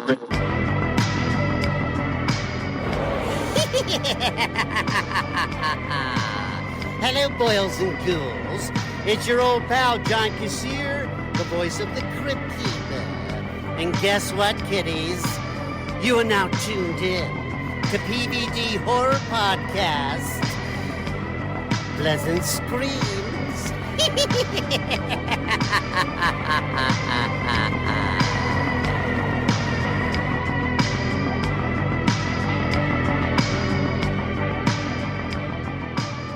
Hello, boils and ghouls. It's your old pal, John Kassir, the voice of the Crypt Keeper. And guess what, kiddies? You are now tuned in to PVD Horror Podcast. Pleasant screams.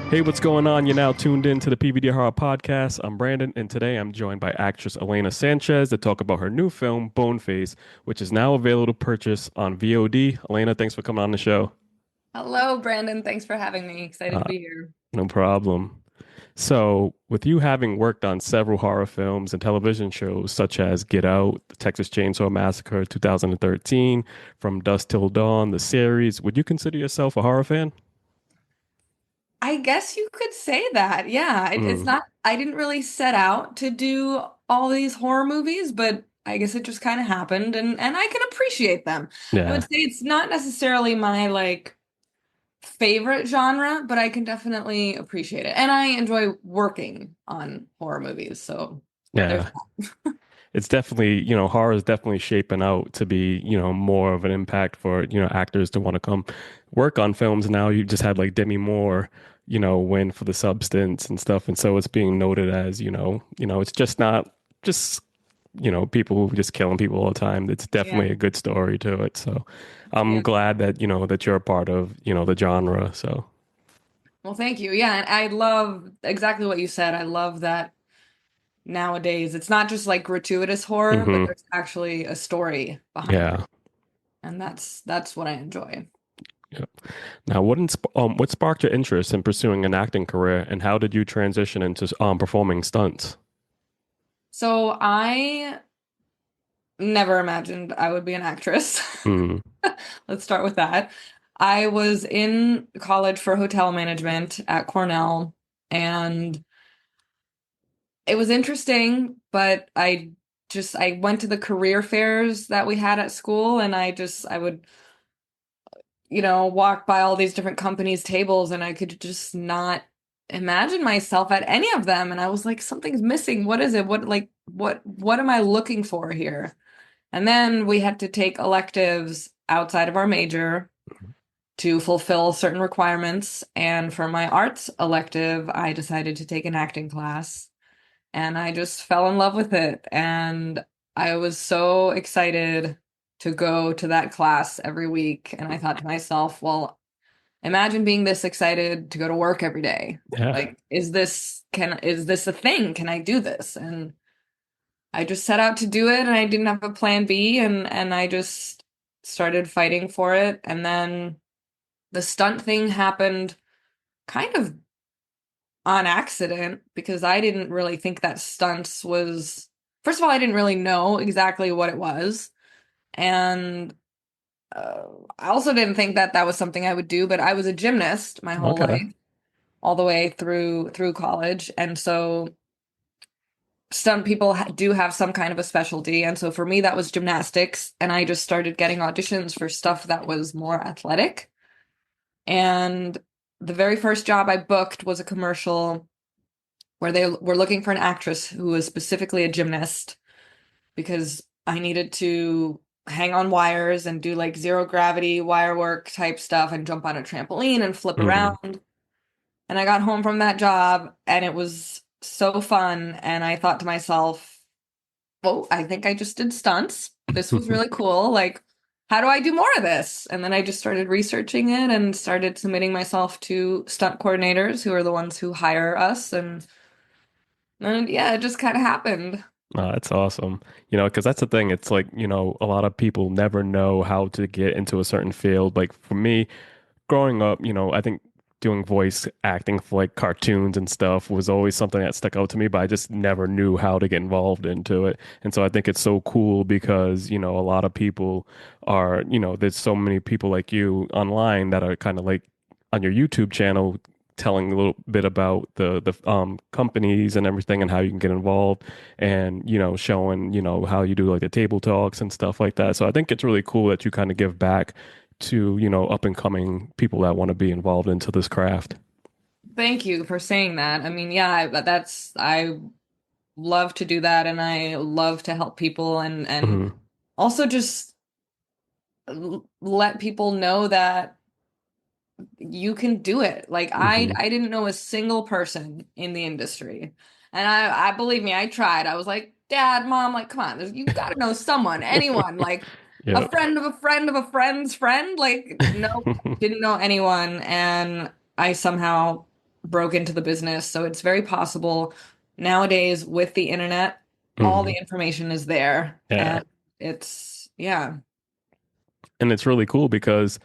Hey, what's going on? You're now tuned in to the PVD Horror Podcast. I'm Brandon, and today I'm joined by actress Elena Sanchez to talk about her new film, Boneface, which is now available to purchase on VOD. Elena, thanks for coming on the show. Hello, Brandon. Thanks for having me. Excited to be here. No problem. So, with you having worked on several horror films and television shows such as Get Out, The Texas Chainsaw Massacre 2013, From Dusk Till Dawn, the series, would you consider yourself a horror fan? I guess you could say that. Yeah, it's not, I didn't really set out to do all these horror movies, but I guess it just kind of happened and I can appreciate them. Yeah. I would say it's not necessarily my favorite genre, but I can definitely appreciate it. And I enjoy working on horror movies. So yeah. It's definitely, horror is definitely shaping out to be, more of an impact for, actors to want to come work on films. Now you just had like Demi Moore, win for The Substance and stuff. And so it's being noted as, it's just not just, people just killing people all the time. It's definitely a good story to it. So I'm glad that, that you're a part of, the genre. So. Well, thank you. Yeah. And I love exactly what you said. I love that nowadays it's not just like gratuitous horror, but there's actually a story behind it. And that's what I enjoy. Yeah. Now, what sparked your interest in pursuing an acting career, and how did you transition into performing stunts? So I never imagined I would be an actress. Let's start with that. I was in college for hotel management at Cornell, and it was interesting, but I went to the career fairs that we had at school, and I would walk by all these different companies' tables, and I could just not imagine myself at any of them. And I was like, something's missing. What is it? What am I looking for here? And then we had to take electives outside of our major to fulfill certain requirements. And for my arts elective, I decided to take an acting class, and I just fell in love with it. And I was so excited to go to that class every week. And I thought to myself, well, imagine being this excited to go to work every day. Yeah. Like, is this a thing? Can I do this? And I just set out to do it, and I didn't have a plan B, and I just started fighting for it. And then the stunt thing happened kind of on accident, because I didn't really think that stunts was, first of all, I didn't really know exactly what it was. And I also didn't think that was something I would do, but I was a gymnast my whole life, all the way through college. And so stunt people do have some kind of a specialty. And so for me, that was gymnastics. And I just started getting auditions for stuff that was more athletic. And the very first job I booked was a commercial where they were looking for an actress who was specifically a gymnast, because I needed to hang on wires and do like zero gravity wire work type stuff and jump on a trampoline and flip around. And I got home from that job, and it was so fun. And I thought to myself, well, I think I just did stunts. This was really cool. Like, how do I do more of this? And then I just started researching it and started submitting myself to stunt coordinators, who are the ones who hire us. And yeah, it just kind of happened. Oh, that's awesome. Because that's the thing. It's like, a lot of people never know how to get into a certain field. Like for me, growing up, I think doing voice acting for like cartoons and stuff was always something that stuck out to me, but I just never knew how to get involved into it. And so I think it's so cool because, a lot of people are, there's so many people like you online that are kind of like on your YouTube channel telling a little bit about the companies and everything and how you can get involved and showing how you do like the table talks and stuff like that. So I think it's really cool that you kind of give back to up and coming people that want to be involved into this craft. Thank you for saying that. I mean, yeah, I love to do that, and I love to help people, and Hmm. also just let people know that you can do it. Like Hmm. I didn't know a single person in the industry. And I believe me, I tried. I was like, Dad, Mom, like, come on, you gotta know someone, anyone, like a Yeah. friend of a friend of a friend's friend. Like, no, didn't know anyone. And I somehow broke into the business. So it's very possible nowadays with the internet, all Hmm. the information is there. Yeah. And it's, yeah. And it's really cool because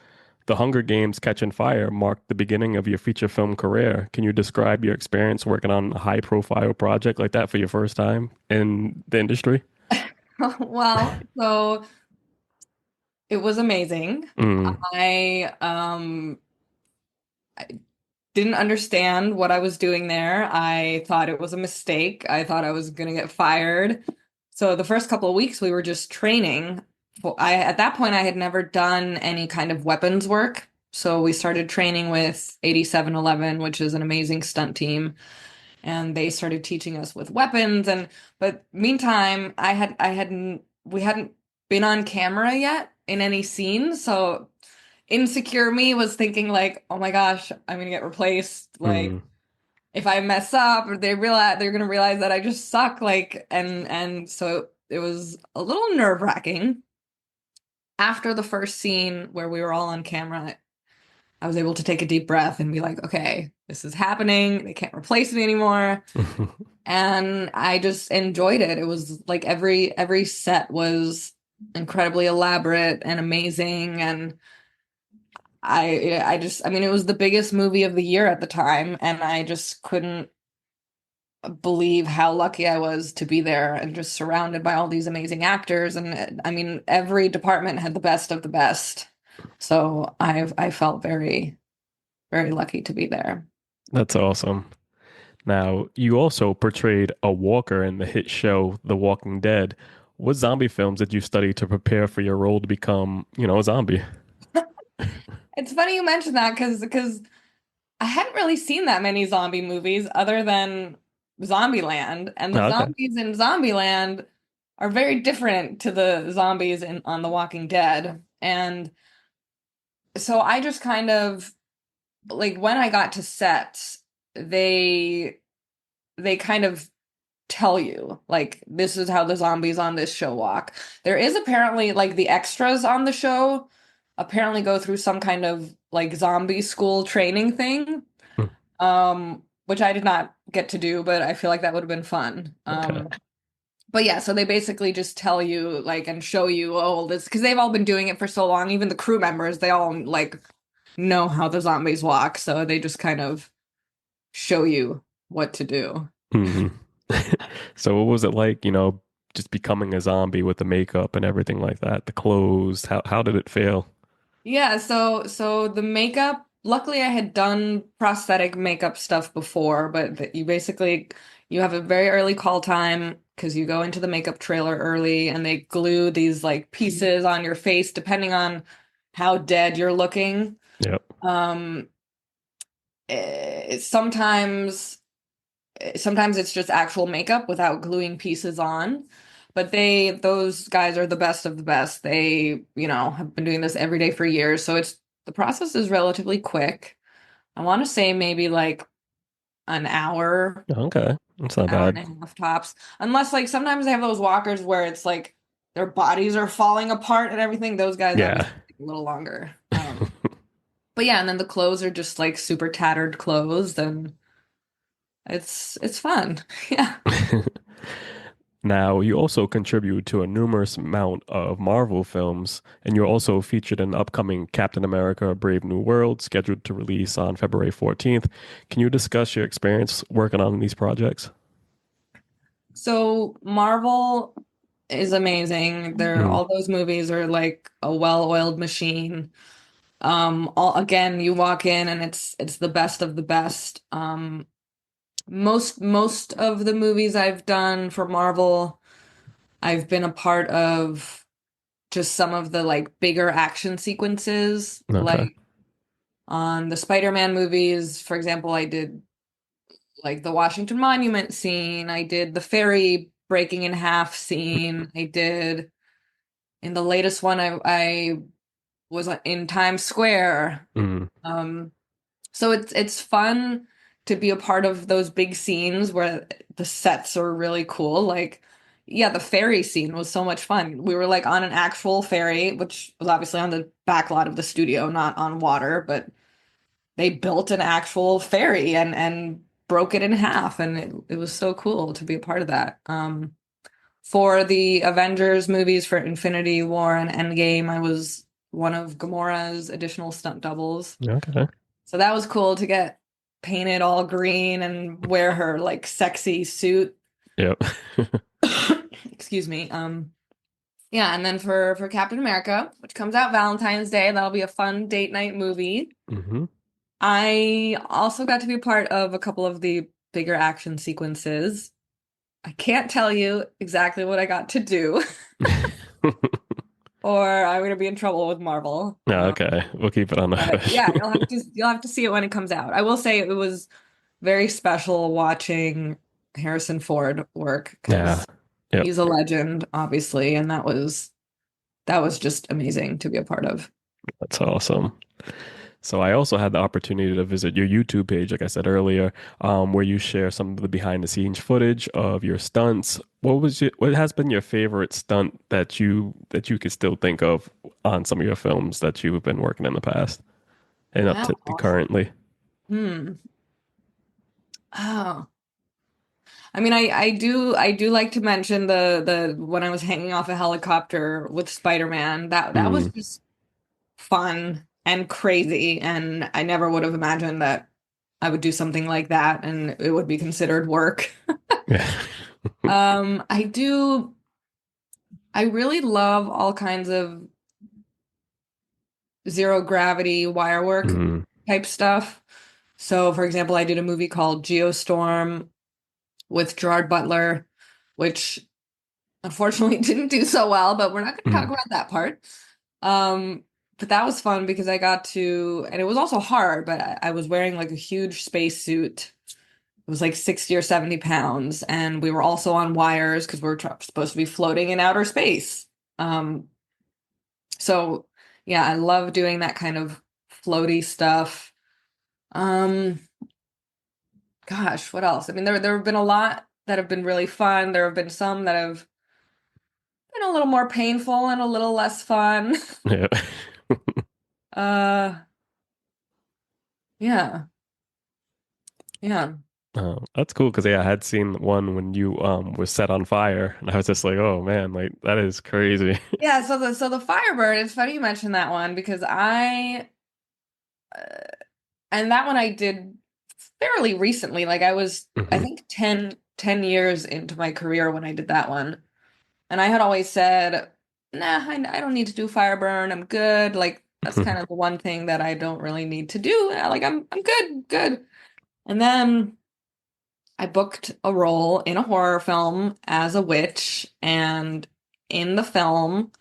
The Hunger Games Catching Fire marked the beginning of your feature film career. Can you describe your experience working on a high profile project like that for your first time in the industry? Well, so it was amazing. Mm, I didn't understand what I was doing there. I thought it was a mistake. I thought I was gonna get fired. So the first couple of weeks we were just training. I at that point I had never done any kind of weapons work. So we started training with 8711, which is an amazing stunt team, and they started teaching us with weapons. And but meantime I hadn't we hadn't been on camera yet in any scenes. So insecure me was thinking like, oh my gosh, I'm gonna get replaced. Like mm, if I mess up, or they're gonna realize that I just suck. Like and so it was a little nerve-wracking. After the first scene where we were all on camera, I was able to take a deep breath and be like, okay, this is happening. They can't replace me anymore. And I just enjoyed it. It was like every set was incredibly elaborate and amazing. And I mean, it was the biggest movie of the year at the time, and I just couldn't believe how lucky I was to be there and just surrounded by all these amazing actors. And I mean, every department had the best of the best. So I felt very, very lucky to be there. that's awesome. Now, you also portrayed a walker in the hit show The Walking Dead. What zombie films did you study to prepare for your role to become, a zombie? It's funny you mentioned that because I hadn't really seen that many zombie movies other than Zombieland, and the Oh, okay. zombies in Zombieland are very different to the zombies in on The Walking Dead. And so I just kind of like when I got to set, they they kind of tell you like this is how the zombies on this show walk. There is apparently like the extras on the show apparently go through some kind of like zombie school training thing. Hmm. Which I did not get to do, but I feel like that would have been fun. Okay. But yeah, so they basically just tell you like and show you oh this because they've all been doing it for so long. Even the crew members, they all like know how the zombies walk, so they just kind of show you what to do. Hmm. So what was it like, just becoming a zombie with the makeup and everything like that, the clothes, how did it feel? Yeah, so the makeup, luckily I had done prosthetic makeup stuff before, but you basically you have a very early call time because you go into the makeup trailer early and they glue these like pieces on your face depending on how dead you're looking. Yep. Um sometimes sometimes it's just actual makeup without gluing pieces on. But those guys are the best of the best. They, have been doing this every day for years. So the process is relatively quick. I want to say maybe like an hour, Okay. That's not hour bad. and a half tops. Unless like sometimes they have those walkers where it's like their bodies are falling apart and everything. Those guys Yeah. obviously take a little longer. But yeah, and then the clothes are just like super tattered clothes and it's fun. Yeah. Now, you also contribute to a numerous amount of Marvel films, and you're also featured in the upcoming Captain America: Brave New World, scheduled to release on February 14th. Can you discuss your experience working on these projects? So Marvel is amazing. They're Mm, all those movies are like a well-oiled machine. All again, you walk in and it's the best of the best. Most of the movies I've done for Marvel, I've been a part of just some of the like bigger action sequences. Okay. Like on the Spider-Man movies, for example, I did like the Washington Monument scene, I did the ferry breaking in half scene, I did in the latest one I was in Times Square. Mm. So it's fun to be a part of those big scenes where the sets are really cool. Like, yeah, the ferry scene was so much fun. We were like on an actual ferry, which was obviously on the back lot of the studio, not on water, but they built an actual ferry and broke it in half, and it was so cool to be a part of that. For the Avengers movies for Infinity War and Endgame, I was one of Gamora's additional stunt doubles. Okay. So that was cool to get painted all green and wear her like sexy suit. Yep. Excuse me. Yeah, and then for Captain America, which comes out Valentine's Day, that'll be a fun date night movie. Hmm. I also got to be part of a couple of the bigger action sequences. I can't tell you exactly what I got to do, or I'm gonna be in trouble with Marvel. Yeah, okay. We'll keep it on the But hush. yeah, you'll have to see it when it comes out. I will say it was very special watching Harrison Ford work Yeah. because Yep. he's a legend, obviously, and that was just amazing to be a part of. That's awesome. So I also had the opportunity to visit your YouTube page, like I said earlier, where you share some of the behind the scenes footage of your stunts. What has been your favorite stunt that you can still think of on some of your films that you've been working in the past and up to Wow. currently? Hmm. Oh. I mean, I do like to mention the when I was hanging off a helicopter with Spider-Man. That was Mm. just fun and crazy, and I never would have imagined that I would do something like that and it would be considered work. Yeah. I do I really love all kinds of zero gravity wire work Mm. type stuff. So, for example, I did a movie called Geostorm with Gerard Butler, which unfortunately didn't do so well, but we're not going to talk Mm. about that part. Um, but that was fun because I got to, and it was also hard, but I was wearing like a huge space suit. It was like 60 or 70 pounds, and we were also on wires because we were supposed to be floating in outer space. Um, so yeah, I love doing that kind of floaty stuff. Um, Gosh, what else? I mean, there have been a lot that have been really fun. There have been some that have been a little more painful and a little less fun. Yeah. Uh, yeah, yeah. Oh, that's cool because yeah, I had seen one when you was set on fire, and I was just like, oh man, like that is crazy. Yeah, so the Firebird, it's funny you mentioned that one because uh, and that one I did fairly recently. Like I was, I Hmm. think 10 years into my career when I did that one. And I had always said, nah, I don't need to do Fireburn. I'm good. Like that's kind of the one thing that I don't really need to do. Like I'm good, good. And then I booked a role in a horror film as a witch, and in the film,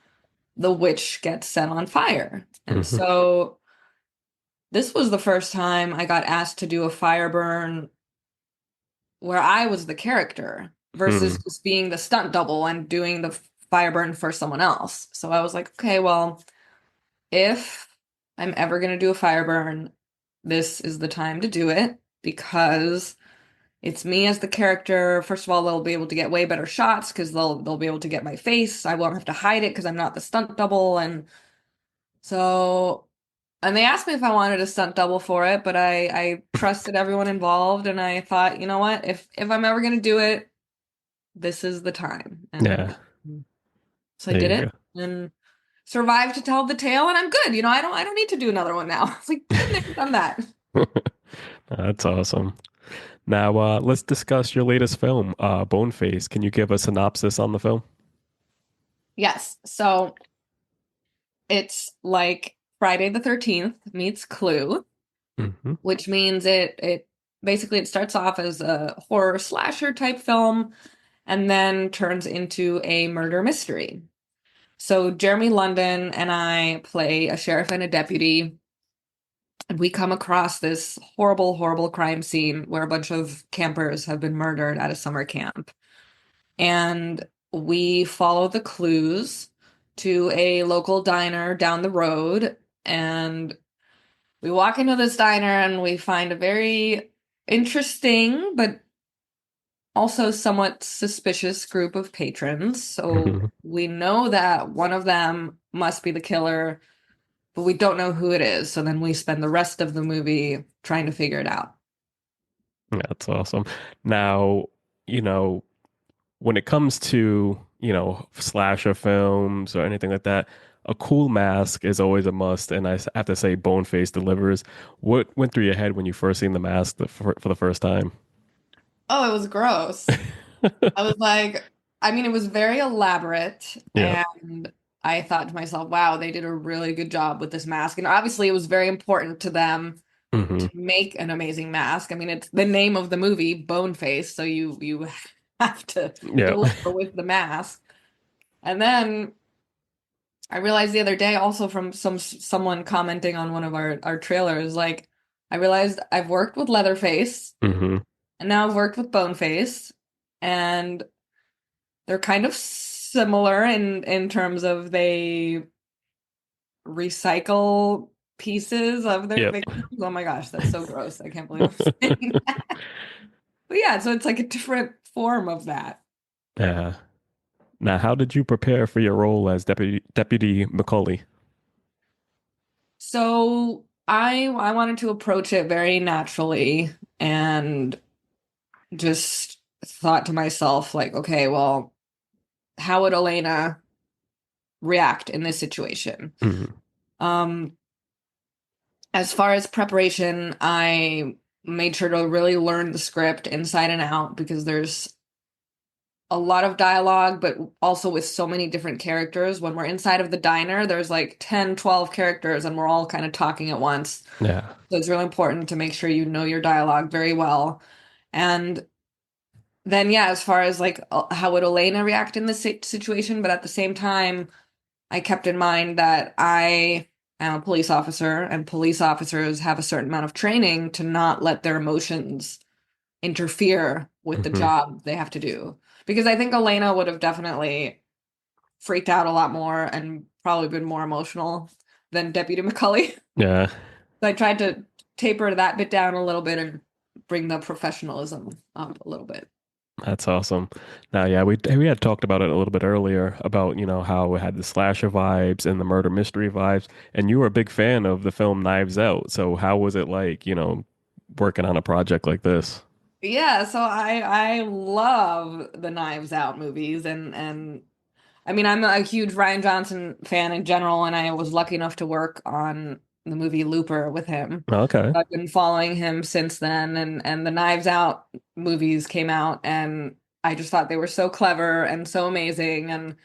the witch gets set on fire. And Hmm. so this was the first time I got asked to do a fire burn where I was the character versus Hmm. just being the stunt double and doing the fire burn for someone else. So I was like, okay, well, if I'm ever going to do a fire burn, this is the time to do it because it's me as the character. First of all, they'll be able to get way better shots because they'll be able to get my face. I won't have to hide it because I'm not the stunt double. And so and they asked me if I wanted a stunt double for it, but I trusted everyone involved and I thought, you know what, if I'm ever gonna do it, this is the time. And Yeah, so I there did you it go. and survived to tell the tale and I'm good. You know, I don't need to do another one now. It's like been there, done that. That's awesome. Now, let's discuss your latest film, Boneface. Can you give a synopsis on the film? Yes. So it's like Friday the 13th meets Clue, Hmm. which means it basically it starts off as a horror slasher type film and then turns into a murder mystery. So Jeremy London and I play a sheriff and a deputy, and we come across this horrible, horrible crime scene where a bunch of campers have been murdered at a summer camp. And we follow the clues to a local diner down the road, and we walk into this diner and we find a very interesting but also somewhat suspicious group of patrons. So Hmm. we know that one of them must be the killer, but we don't know who it is. So then we spend the rest of the movie trying to figure it out. That's awesome. Now, you know, when it comes to, slasher films or anything like that, a cool mask is always a must. And have to say, Boneface delivers. What went through your head when you first seen the mask for the first time? Oh, it was gross. I was like, I mean, it was very elaborate, Yeah. and I thought to myself, wow, they did a really good job with this mask. And obviously, it was very important to them Hmm. to make an amazing mask. I mean, it's the name of the movie, Boneface, so you have to Yeah. deliver with the mask. And then I realized the other day, also from someone commenting on one of our trailers, like I realized I've worked with Leatherface, Hmm. and now I've worked with Boneface, and they're kind of similar in terms of they recycle pieces of their Yep. victims. Oh my gosh, that's so gross. I can't believe I'm saying that. But yeah, so it's like a different form of that. Yeah. Now, how did you prepare for your role as Deputy Macaulay? So I wanted to approach it very naturally and just thought to myself, like, okay, well, how would Elena react in this situation? Hmm. Um, as far as preparation, I made sure to really learn the script inside and out because there's a lot of dialogue, but also with so many different characters. When we're inside of the diner, there's like 10, 12 characters, and we're all kind of talking at once. Yeah. So it's really important to make sure you know your dialogue very well. And then, yeah, as far as like how would Elena react in this situation, but at the same time, I kept in mind that I am a police officer, and police officers have a certain amount of training to not let their emotions interfere with the Hmm. job they have to do. Because I think Elena would have definitely freaked out a lot more and probably been more emotional than Deputy McCully. Yeah. So I tried to taper that bit down a little bit and bring the professionalism up a little bit. That's awesome. Now, yeah, we had talked about it a little bit earlier about, how it had the slasher vibes and the murder mystery vibes, and you were a big fan of the film Knives Out. So how was it like, working on a project like this? Yeah, so I love the Knives Out movies, and I mean, I'm a huge Ryan Johnson fan in general, and I was lucky enough to work on the movie Looper with him. Okay. I've been following him since then, and the Knives Out movies came out, and I just thought they were so clever and so amazing, and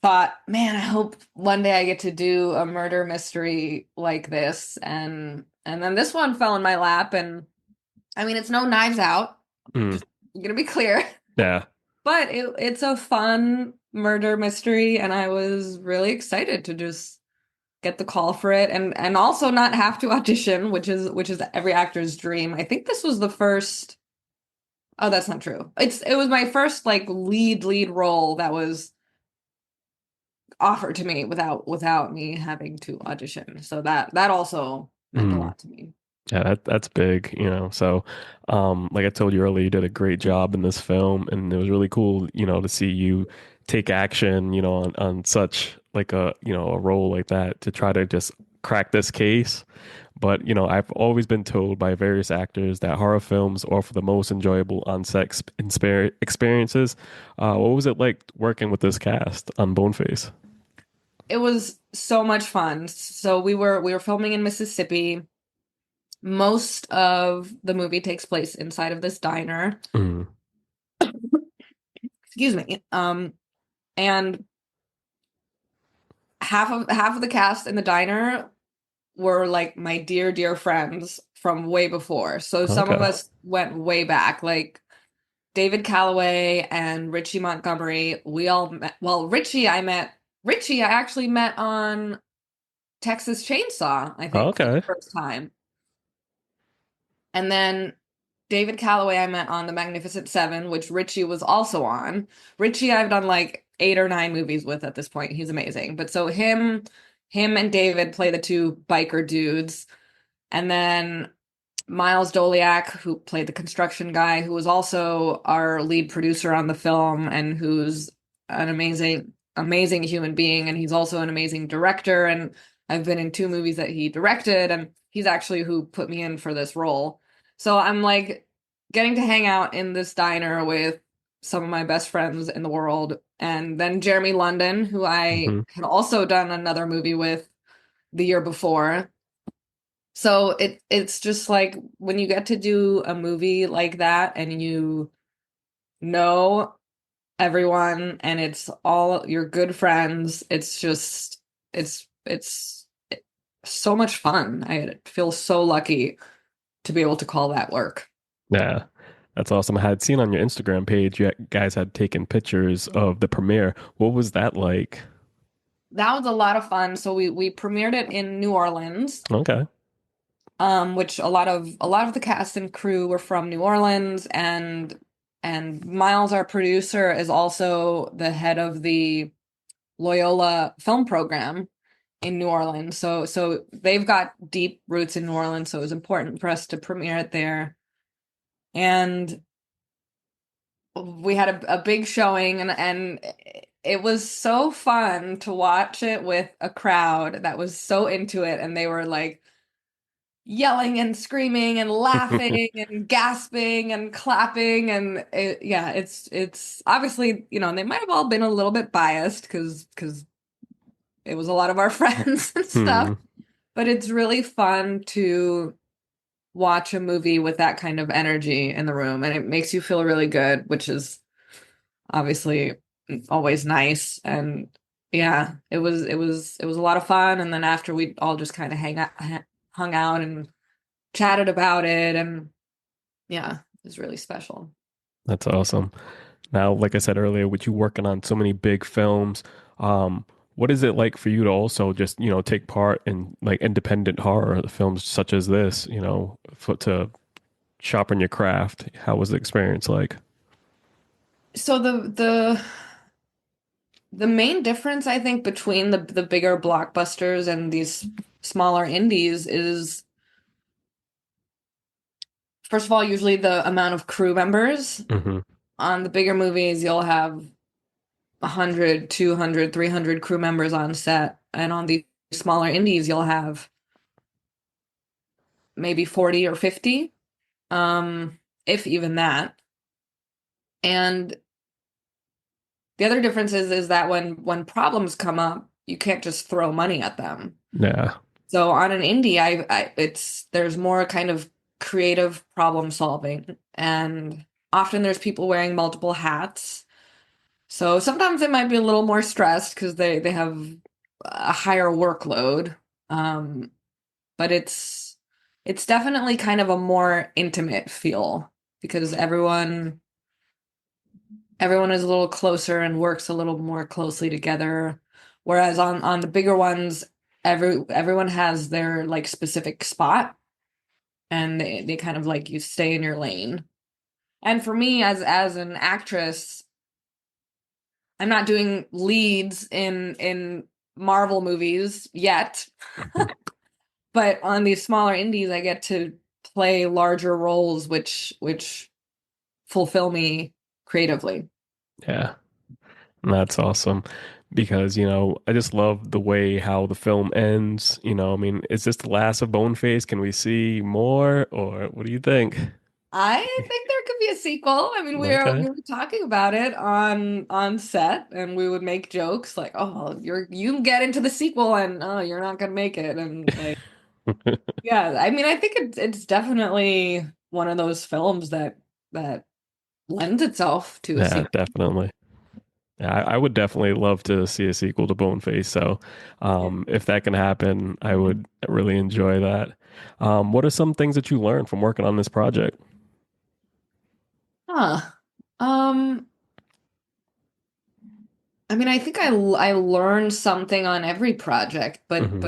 thought, man, I hope one day I get to do a murder mystery like this, and then this one fell in my lap, and I mean, it's no Knives Out, Mm, just gonna be clear. yeah. But it's a fun murder mystery, and I was really excited to just get the call for it and also not have to audition, which is every actor's dream. I think this was the first. Oh, that's not true. It was my first like lead role that was offered to me without me having to audition. So that also meant a Mm, lot to me. yeah, that's big. So, like I told you earlier, you did a great job in this film, and it was really cool, to see you take action, on such like a role like that to try to just crack this case. But, I've always been told by various actors that horror films offer the most enjoyable on-set experiences. What was it like working with this cast on Boneface? It was so much fun. So we were filming in Mississippi. Most of the movie takes place inside of this diner. Mm, Excuse me. And half of the cast in the diner were like my dear, dear friends from way before. So some of Okay. us went way back, like David Calloway and Richie Montgomery. We all met, well, Richie I actually met on Texas Chainsaw, I think, for the Okay. first time. And then David Calloway I met on The Magnificent Seven, which Richie was also on. Richie I've done like 8 or 9 movies with at this point. He's amazing. But so him and David play the two biker dudes. And then Miles Doliak, who played the construction guy, who was also our lead producer on the film and who's an amazing, amazing human being. And he's also an amazing director. And I've been in 2 movies that he directed, and he's actually who put me in for this role. So I'm like getting to hang out in this diner with some of my best friends in the world. And then Jeremy London, who I Hmm. had also done another movie with the year before. So it's just like when you get to do a movie like that and you know everyone and it's all your good friends, it's just it's so much fun. I feel so lucky to be able to call that work. Yeah. That's awesome. I had seen on your Instagram page you guys had taken pictures of the premiere. What was that like? That was a lot of fun. So we premiered it in New Orleans, Okay. which a lot of the cast and crew were from New Orleans, and Miles, our producer, is also the head of the Loyola film program in New Orleans. So they've got deep roots in New Orleans, so it was important for us to premiere it there. And we had a big showing, and it was so fun to watch it with a crowd that was so into it, and they were like yelling and screaming and laughing and gasping and clapping, and yeah, it's obviously, they might have all been a little bit biased because it was a lot of our friends and stuff, Hmm. but it's really fun to watch a movie with that kind of energy in the room, and it makes you feel really good, which is obviously always nice. And yeah, it was a lot of fun. And then after, we all just kind of hung out and chatted about it, and yeah, it was really special. That's awesome. Now, like I said earlier, with you working on so many big films, what is it like for you to also just, take part in like independent horror films such as this, to sharpen your craft? How was the experience like? So the main difference, I think, between the bigger blockbusters and these smaller indies is, first of all, usually the amount of crew members. Hmm. On the bigger movies, you'll have 100, 200, 300 crew members on set. And on the smaller indies, you'll have maybe 40 or 50, if even that. And the other difference is that when problems come up, you can't just throw money at them. Yeah. So on an indie, there's more kind of creative problem solving, and often there's people wearing multiple hats. So sometimes they might be a little more stressed because they have a higher workload. Um, but it's definitely kind of a more intimate feel because everyone is a little closer and works a little more closely together. Whereas on the bigger ones, everyone has their like specific spot, and they kind of like, you stay in your lane. And for me, as an actress, I'm not doing leads in Marvel movies yet. But on these smaller indies, I get to play larger roles, which fulfill me creatively. Yeah. And that's awesome because, I just love the way how the film ends. I mean, is this the last of Boneface? Can we see more, or what do you think? I think there could be a sequel. I mean, we Okay. were talking about it on set, and we would make jokes like, "Oh, you can get into the sequel, and oh, you're not gonna make it," and like, yeah. I mean, I think it's definitely one of those films that lends itself to a Yeah, sequel. definitely. I would definitely love to see a sequel to Boneface. So, Yeah. if that can happen, I would really enjoy that. What are some things that you learned from working on this project? Huh. Um, I mean, I think I learned something on every project, but Hmm.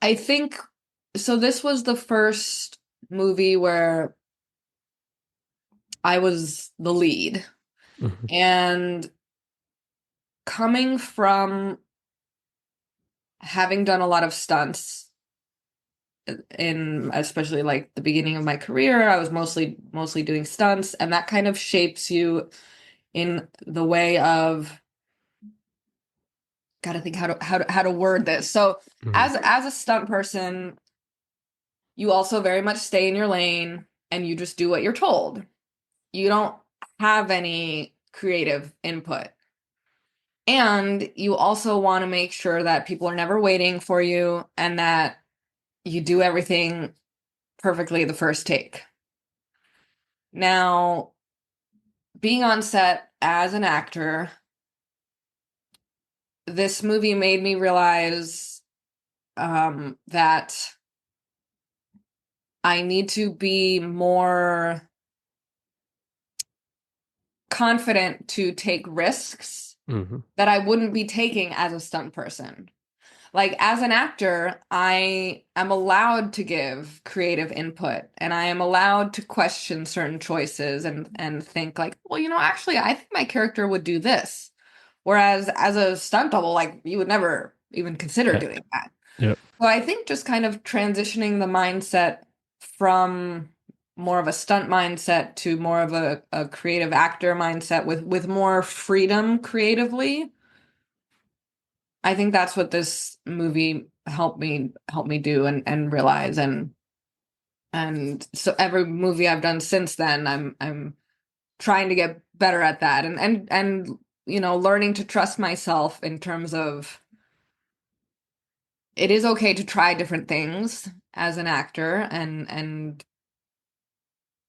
I think so. This was the first movie where I was the lead, Hmm. and coming from having done a lot of stunts in especially like the beginning of my career, I was mostly doing stunts, and that kind of shapes you in the way of gotta think how to word this. So Hmm. as a stunt person, you also very much stay in your lane and you just do what you're told. You don't have any creative input. And you also want to make sure that people are never waiting for you and that you do everything perfectly the first take. Now, being on set as an actor, this movie made me realize that I need to be more confident to take risks Hmm. that I wouldn't be taking as a stunt person. Like as an actor, I am allowed to give creative input and I am allowed to question certain choices and think like, well, actually I think my character would do this. Whereas as a stunt double, like you would never even consider Yeah. doing that. Yep. So I think just kind of transitioning the mindset from more of a stunt mindset to more of a creative actor mindset with more freedom creatively. I think that's what this movie helped me do and realize and so every movie I've done since then I'm trying to get better at that and learning to trust myself in terms of it is okay to try different things as an actor and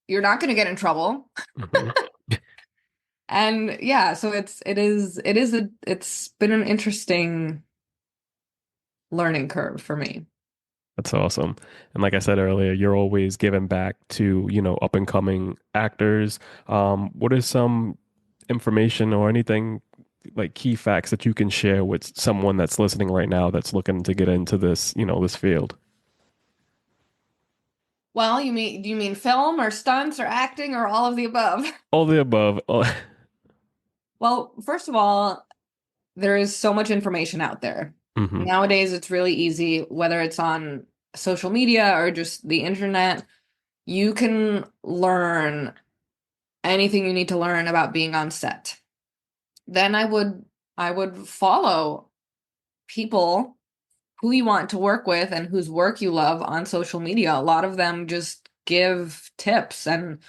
you're not going to get in trouble. Hmm. And yeah, so it's been an interesting learning curve for me. That's awesome. And like I said earlier, you're always giving back to, up and coming actors. What is some information or anything like key facts that you can share with someone that's listening right now that's looking to get into this, this field? Well, do you mean film or stunts or acting or all of the above? All the above. Well, first of all, there is so much information out there. Hmm. Nowadays, it's really easy, whether it's on social media or just the internet, you can learn anything you need to learn about being on set. Then I would follow people who you want to work with and whose work you love on social media. A lot of them just give tips and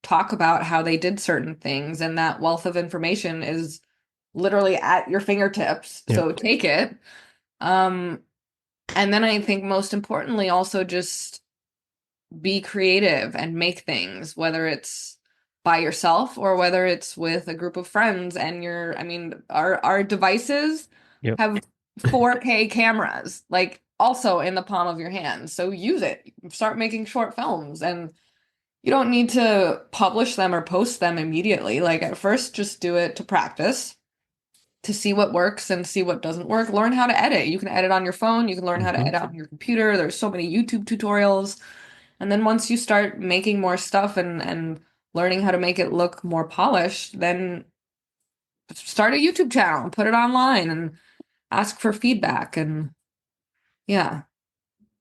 talk about how they did certain things, and that wealth of information is literally at your fingertips. Yep. So take it. Um, and then I think most importantly, also just be creative and make things, whether it's by yourself or whether it's with a group of friends. And I mean, our devices Yep. have 4K cameras, like also in the palm of your hand. So use it. Start making short films and you don't need to publish them or post them immediately. Like at first, just do it to practice, to see what works and see what doesn't work. Learn how to edit. You can edit on your phone, you can learn how to Hmm. edit on your computer. There's so many YouTube tutorials. And then once you start making more stuff and learning how to make it look more polished, then start a YouTube channel, put it online and ask for feedback. And yeah,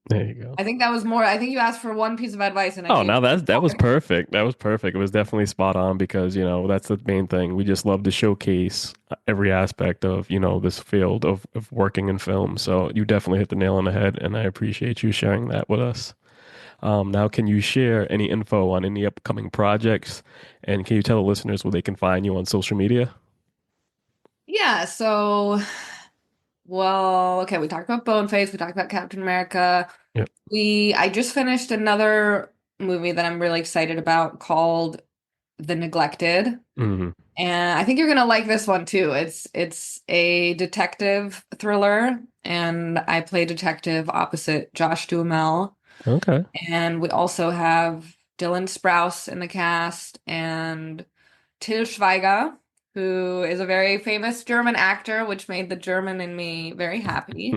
There you go. I think that was more, I think you asked for one piece of advice and I Oh, gave now that was you. perfect. That was perfect. It was definitely spot on because, that's the main thing. We just love to showcase every aspect of, this field of working in film. So you definitely hit the nail on the head, and I appreciate you sharing that with us. Now, can you share any info on any upcoming projects? And can you tell the listeners where they can find you on social media? Yeah, so well, okay, we talked about Boneface, we talked about Captain America. Yep. I just finished another movie that I'm really excited about called The Neglected. Hmm. And I think you're gonna like this one too. It's a detective thriller, and I play detective opposite Josh Duhamel. Okay. And we also have Dylan Sprouse in the cast and Till Schweiger, who is a very famous German actor, which made the German in me very happy.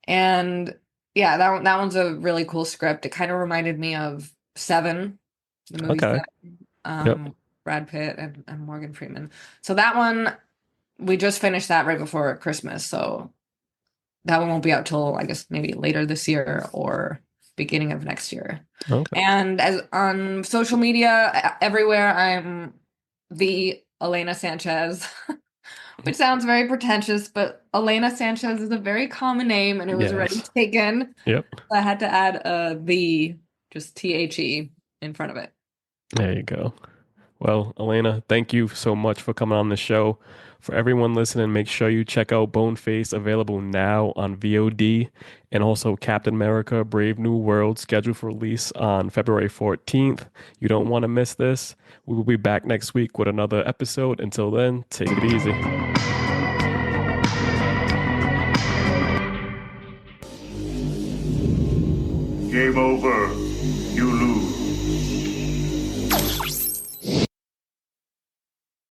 And yeah, that one's a really cool script. It kind of reminded me of Seven, the movie Okay. Seven, Yep. Brad Pitt and Morgan Freeman. So that one, we just finished that right before Christmas. So that one won't be out till I guess maybe later this year or beginning of next year. Okay. And as on social media, everywhere, I'm the Elena Sanchez, which sounds very pretentious, but Elena Sanchez is a very common name and it was already Yes. taken. Yep. I had to add just THE in front of it. There you go. Well, Elena, thank you so much for coming on the show. For everyone listening, make sure you check out Boneface, available now on VOD, and also Captain America: Brave New World, scheduled for release on February 14th. You don't want to miss this. We will be back next week with another episode. Until then, take it easy. Game over. You lose.